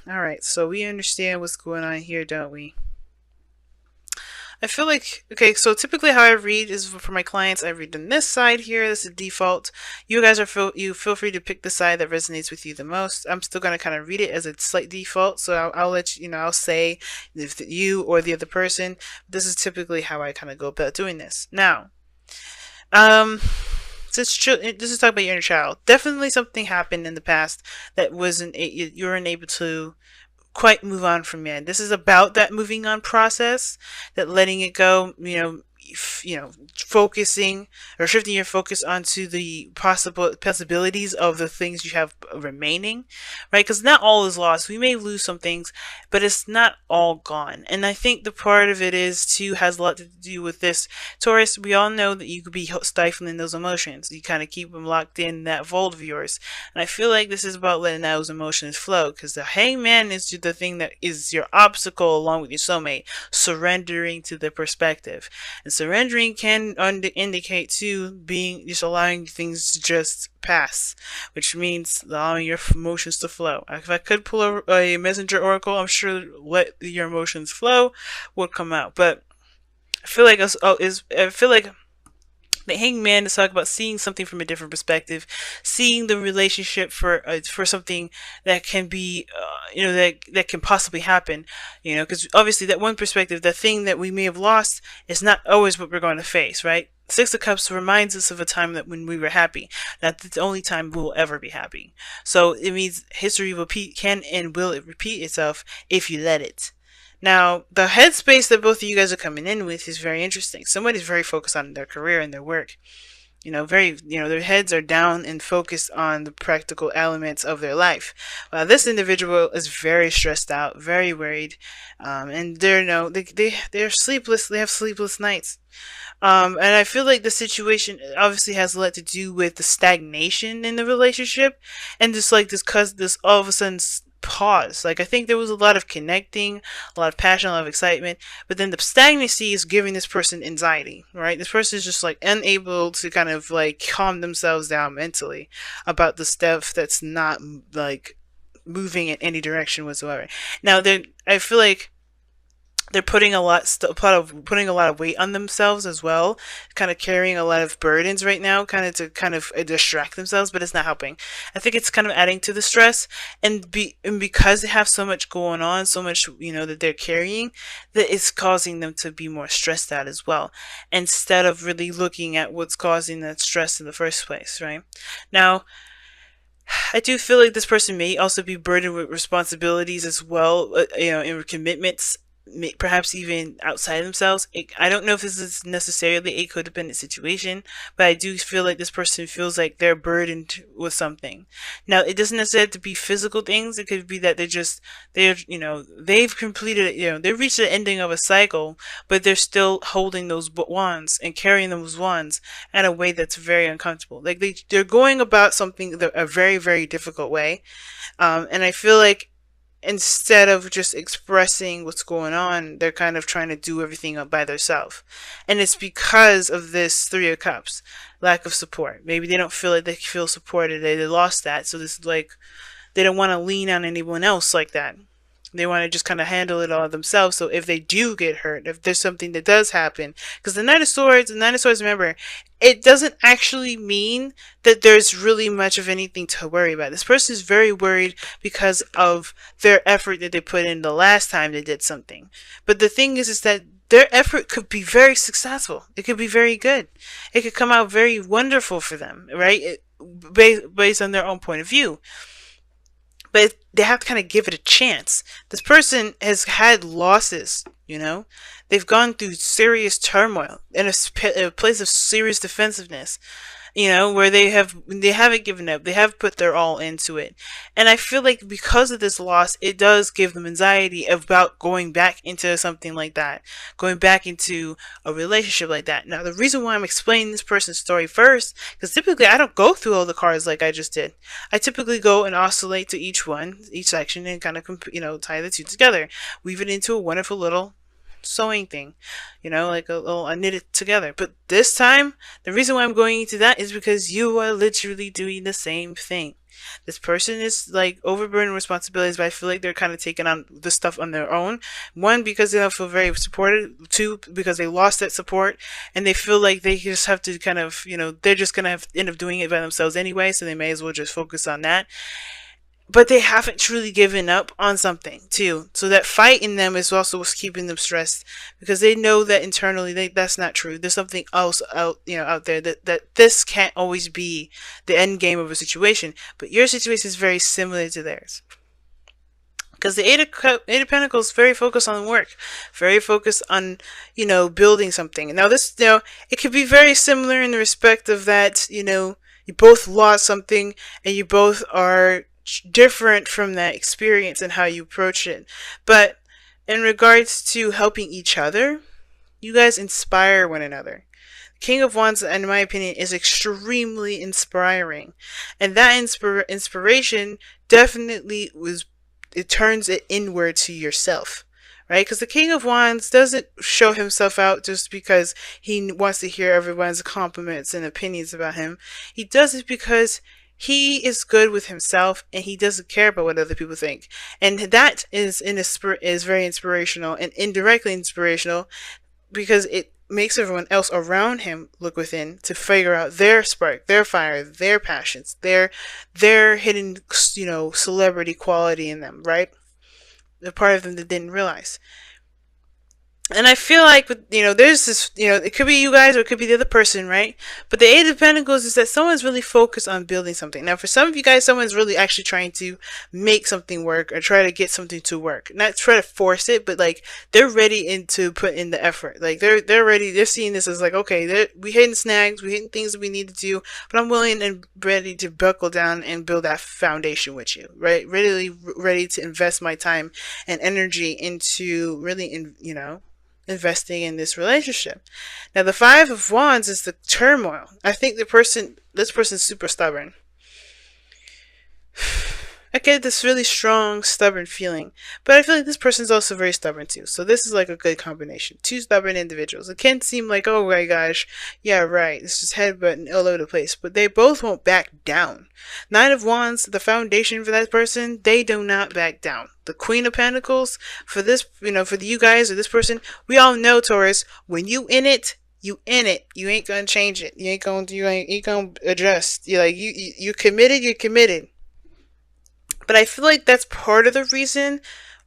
Alright, so we understand what's going on here, don't we? I feel like, okay, so typically how I read is for my clients, I read on this side here. This is default. You guys you feel free to pick the side that resonates with you the most. I'm still going to kind of read it as a slight default. So I'll let you know, I'll say if you or the other person, this is typically how I kind of go about doing this. Now, um, this is talking about your inner child. Definitely something happened in the past that you weren't able to quite move on from it. This is about that moving on process, that letting it go, focusing or shifting your focus onto the possibilities of the things you have remaining, right? Because not all is lost. We may lose some things, but it's not all gone. And I think the part of it is too has a lot to do with this. Taurus, we all know that you could be stifling those emotions. You kind of keep them locked in that vault of yours. And I feel like this is about letting those emotions flow, because the hangman is the thing that is your obstacle along with your soulmate, surrendering to the perspective. And surrendering can indicate too being just allowing things to just pass, which means allowing your emotions to flow. If I could pull a messenger oracle, I'm sure let your emotions flow would come out. But I feel like I feel like the hangman is talking about seeing something from a different perspective, seeing the relationship for something that can be, that can possibly happen, because obviously that one perspective, the thing that we may have lost, is not always what we're going to face, right? Six of Cups reminds us of a time that when we were happy. That's the only time we'll ever be happy. So it means history can and will it repeat itself if you let it. Now, the headspace that both of you guys are coming in with is very interesting. Somebody's very focused on their career and their work. Their heads are down and focused on the practical elements of their life. While this individual is very stressed out, very worried, and they're sleepless. They have sleepless nights. And I feel like the situation obviously has a lot to do with the stagnation in the relationship, and just like this all of a sudden pause. Like, I think there was a lot of connecting, a lot of passion, a lot of excitement, but then the stagnancy is giving this person anxiety, right? This person is just like unable to kind of like calm themselves down mentally about the stuff that's not like moving in any direction whatsoever. Now, I feel like they're putting a lot of weight on themselves as well, kind of carrying a lot of burdens right now, kind of to kind of distract themselves, but it's not helping. I think it's kind of adding to the stress, and because they have so much going on, so much that they're carrying, that it's causing them to be more stressed out as well, instead of really looking at what's causing that stress in the first place, right? Now, I do feel like this person may also be burdened with responsibilities as well, and commitments, perhaps even outside themselves. I don't know if this is necessarily a codependent situation, but I do feel like this person feels like they're burdened with something. Now, it doesn't necessarily have to be physical things. It could be that they've completed, they've reached the ending of a cycle, but they're still holding those wands and carrying those wands in a way that's very uncomfortable. Like they're going about something a very, very difficult way. And I feel like instead of just expressing what's going on, they're kind of trying to do everything up by themselves. And it's because of this Three of Cups, lack of support. Maybe they don't feel like they feel supported. They lost that. So this is like, they don't want to lean on anyone else like that. They want to just kind of handle it all themselves. So if they do get hurt, if there's something that does happen, because the Nine of Swords, remember, it doesn't actually mean that there's really much of anything to worry about. This person is very worried because of their effort that they put in the last time they did something. But the thing is that their effort could be very successful. It could be very good. It could come out very wonderful for them, right? Based on their own point of view. But they have to kind of give it a chance. This person has had losses, They've gone through serious turmoil in a place of serious defensiveness, where they haven't given up. They have put their all into it. And I feel like because of this loss, it does give them anxiety about going back into something like that, going back into a relationship like that. Now, the reason why I'm explaining this person's story first, because typically I don't go through all the cards like I just did. I typically go and oscillate to each section, and kind of, tie the two together, weave it into a wonderful little sewing thing, like I knit it together. But this time, the reason why I'm going into that is because you are literally doing the same thing. This person is like overburdened with responsibilities, but I feel like they're kind of taking on the stuff on their own. One, because they don't feel very supported. Two, because they lost that support and they feel like they just have to kind of, they're just going to have end up doing it by themselves anyway, so they may as well just focus on that. But they haven't truly given up on something too. So that fight in them is also what's keeping them stressed, because they know that internally that's not true. There's something else out there, that this can't always be the end game of a situation. But your situation is very similar to theirs. Because the Eight of Pentacles is very focused on work, very focused on, building something. Now this, it could be very similar in the respect of that, you both lost something and you both are different from that experience and how you approach it. But in regards to helping each other, you guys inspire one another. King of Wands, in my opinion, is extremely inspiring. And that inspiration definitely it turns it inward to yourself. Right? Because the King of Wands doesn't show himself out just because he wants to hear everyone's compliments and opinions about him. He does it because he is good with himself and he doesn't care about what other people think. And that is very inspirational and indirectly inspirational, because it makes everyone else around him look within to figure out their spark, their fire, their passions, their hidden, celebrity quality in them, right? The part of them that didn't realize. And I feel like, there's this, it could be you guys or it could be the other person, right? But the Eight of Pentacles is that someone's really focused on building something. Now, for some of you guys, someone's really actually trying to make something work or try to get something to work. Not try to force it, but like they're ready to put in the effort. Like they're ready. They're seeing this as like, okay, we hitting snags, we hitting things that we need to do, but I'm willing and ready to buckle down and build that foundation with you, right? Really ready to invest my time and energy into really, investing in this relationship. Now, the Five of Wands is the turmoil. I think this person's super stubborn. I get this really strong, stubborn feeling, but I feel like this person's also very stubborn too. So this is like a good combination. Two stubborn individuals. It can seem like, oh my gosh, yeah, right, it's just headbutting all over the place, but they both won't back down. Nine of Wands, the foundation for that person, they do not back down. The Queen of Pentacles, for this, for you guys or this person, we all know, Taurus, when you in it, you in it. You ain't gonna change it. You ain't gonna adjust. You're committed. You're committed. But I feel like that's part of the reason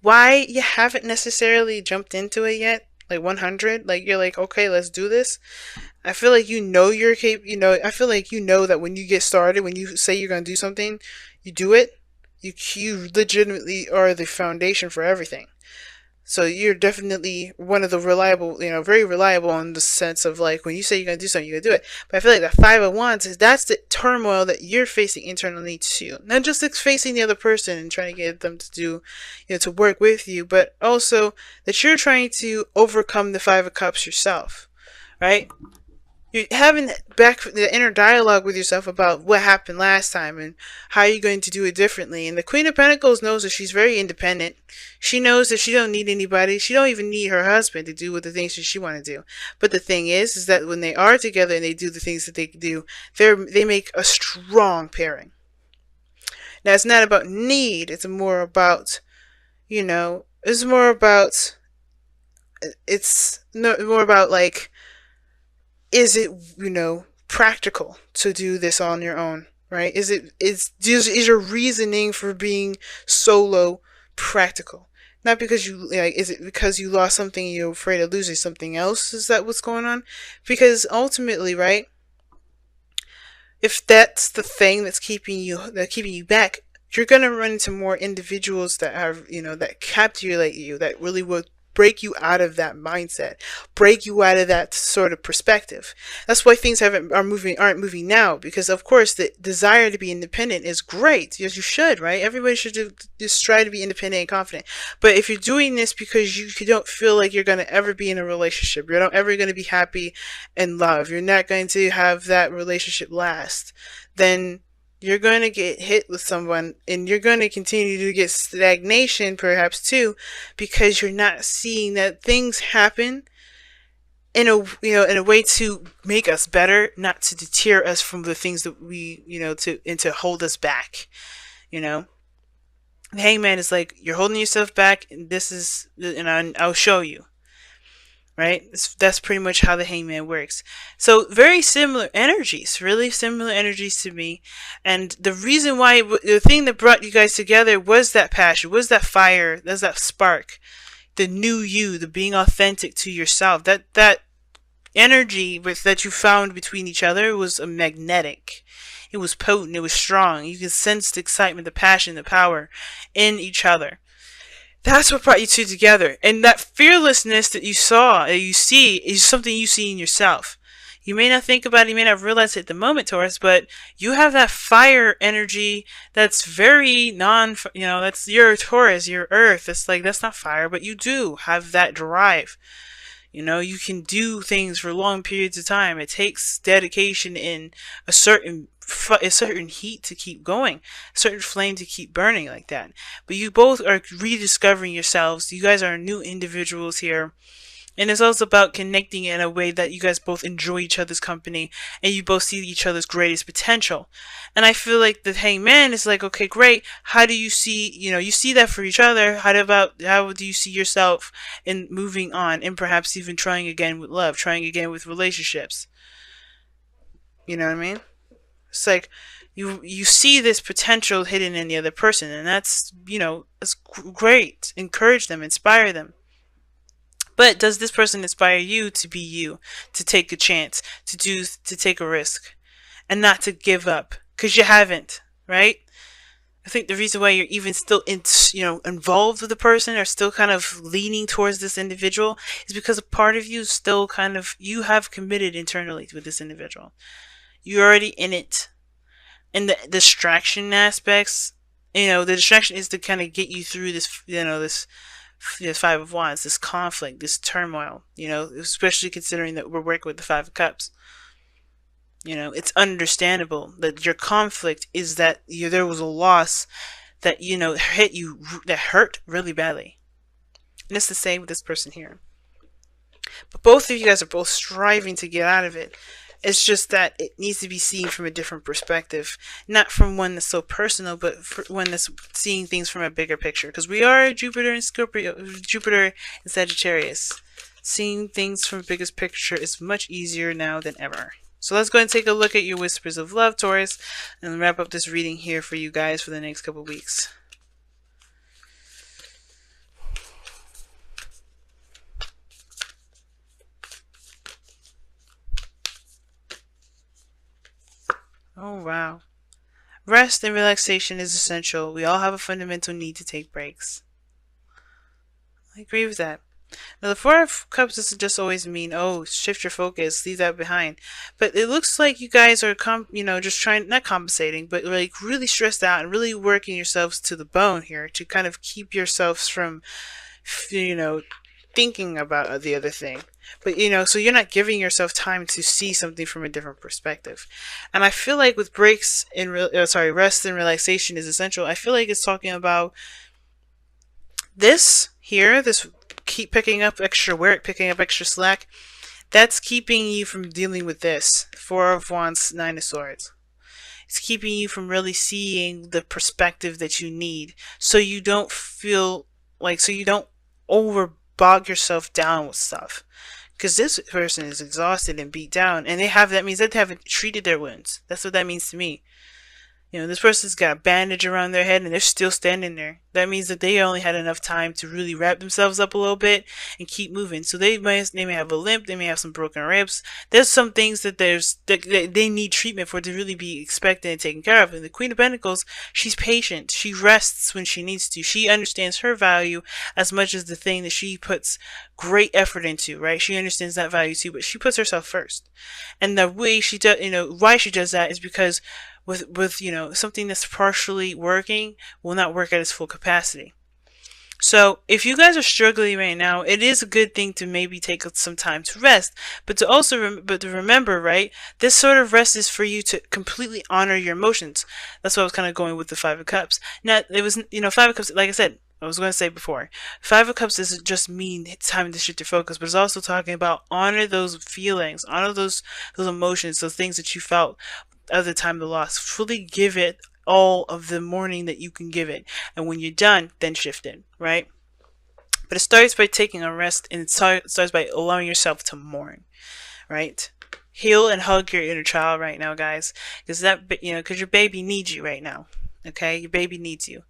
why you haven't necessarily jumped into it yet. Like 100, like you're like, okay, let's do this. I feel like you're capable. I feel like that when you get started, when you say you're gonna do something, you do it. You legitimately are the foundation for everything. So you're definitely one of the reliable, very reliable in the sense of like when you say you're going to do something, you're going to do it. But I feel like the Five of Wands that's the turmoil that you're facing internally too. Not just facing the other person and trying to get them to do, to work with you, but also that you're trying to overcome the Five of Cups yourself, right? You're having the inner dialogue with yourself about what happened last time and how you're going to do it differently. And the Queen of Pentacles knows that she's very independent. She knows that she don't need anybody. She don't even need her husband to do what the things that she want to do. But the thing is that when they are together and they do the things that they do, they make a strong pairing. Now, it's not about need. It's more about, it's more about like, is it, practical to do this on your own, right? Is your reasoning for being solo practical? Not because is it because you lost something and you're afraid of losing something else? Is that what's going on? Because ultimately, right, if that's the thing that's keeping you back, you're going to run into more individuals that have, that captivate you, that really will break you out of that mindset, break you out of that sort of perspective. That's why things aren't moving now, because of course the desire to be independent is great. Yes, you should, right? Everybody should just try to be independent and confident. But if you're doing this because you don't feel like you're going to ever be in a relationship, you're not ever going to be happy in love, you're not going to have that relationship last, then you're going to get hit with someone and you're going to continue to get stagnation perhaps too, because you're not seeing that things happen in a, in a way to make us better, not to deter us from the things that we, to hold us back. You know, the hangman is like, you're holding yourself back, and this is, and I'll show you. Right? That's pretty much how the hangman works. So very similar energies, really similar energies to me. And the reason why, the thing that brought you guys together was that passion, was that fire, was that spark, the new you, the being authentic to yourself. That energy that you found between each other was a magnetic. It was potent. It was strong. You could sense the excitement, the passion, the power in each other. That's what brought you two together. And that fearlessness that you saw, that you see, is something you see in yourself. You may not think about it, you may not realize it at the moment, Taurus, but you have that fire energy that's very that's your Taurus, your earth. It's like, that's not fire, but you do have that drive. You can do things for long periods of time. It takes dedication in a certain heat to keep going, a certain flame to keep burning like that. But you both are rediscovering yourselves. You guys are new individuals here. And it's also about connecting in a way that you guys both enjoy each other's company and you both see each other's greatest potential. And I feel like the hangman is like, okay, great. How do you see, you see that for each other. How do you see yourself in moving on and perhaps even trying again with love, trying again with relationships? You know what I mean? It's like you see this potential hidden in the other person, and that's, it's great. Encourage them, inspire them. But does this person inspire you to be you, to take a chance, to take a risk, and not to give up? Because you haven't, right? I think the reason why you're even still involved with the person, or still kind of leaning towards this individual, is because a part of you still you have committed internally with this individual. You're already in it. And the distraction aspects, the distraction is to kind of get you through this, this Five of Wands, this conflict, this turmoil, especially considering that we're working with the Five of Cups. It's understandable that your conflict is that there was a loss that, hit you, that hurt really badly. And it's the same with this person here. But both of you guys are both striving to get out of it. It's just that it needs to be seen from a different perspective. Not from one that's so personal, but one that's seeing things from a bigger picture. Because we are Jupiter and Sagittarius. Seeing things from a biggest picture is much easier now than ever. So let's go and take a look at your whispers of love, Taurus, and wrap up this reading here for you guys for the next couple weeks. Oh, wow. Rest and relaxation is essential. We all have a fundamental need to take breaks. I agree with that. Now, the Four of Cups doesn't just always mean, oh, shift your focus, leave that behind. But it looks like you guys are, just trying, not compensating, but like really stressed out and really working yourselves to the bone here to kind of keep yourselves from, thinking about the other thing. But, so you're not giving yourself time to see something from a different perspective. And I feel like with breaks rest and relaxation is essential. I feel like it's talking about this here, this keep picking up extra work, picking up extra slack. That's keeping you from dealing with this. Four of Wands, Nine of Swords. It's keeping you from really seeing the perspective that you need. So you don't bog yourself down with stuff, because this person is exhausted and beat down, and that means that they haven't treated their wounds. That's what that means to me. This person's got a bandage around their head and they're still standing there. That means that they only had enough time to really wrap themselves up a little bit and keep moving. So they may have a limp, they may have some broken ribs. There's some things that they need treatment for to really be expected and taken care of. And the Queen of Pentacles, she's patient. She rests when she needs to. She understands her value as much as the thing that she puts great effort into, right? She understands that value too, but she puts herself first. And the way she does, why she does that is because with something that's partially working will not work at its full capacity. So if you guys are struggling right now, it is a good thing to maybe take some time to rest, but to remember, right, this sort of rest is for you to completely honor your emotions. That's why I was kind of going with the Five of Cups. Now, it was, Five of Cups, like I said, I was going to say before, Five of Cups doesn't just mean it's time to shift your focus, but it's also talking about honor those feelings, honor those emotions, those things that you felt at the time of the loss. Fully give it all of the mourning that you can give it, and when you're done, then shift it, right? But it starts by taking a rest, and it starts by allowing yourself to mourn, right? Heal and hug your inner child right now, guys, because that, because your baby needs you right now. Okay, your baby needs you.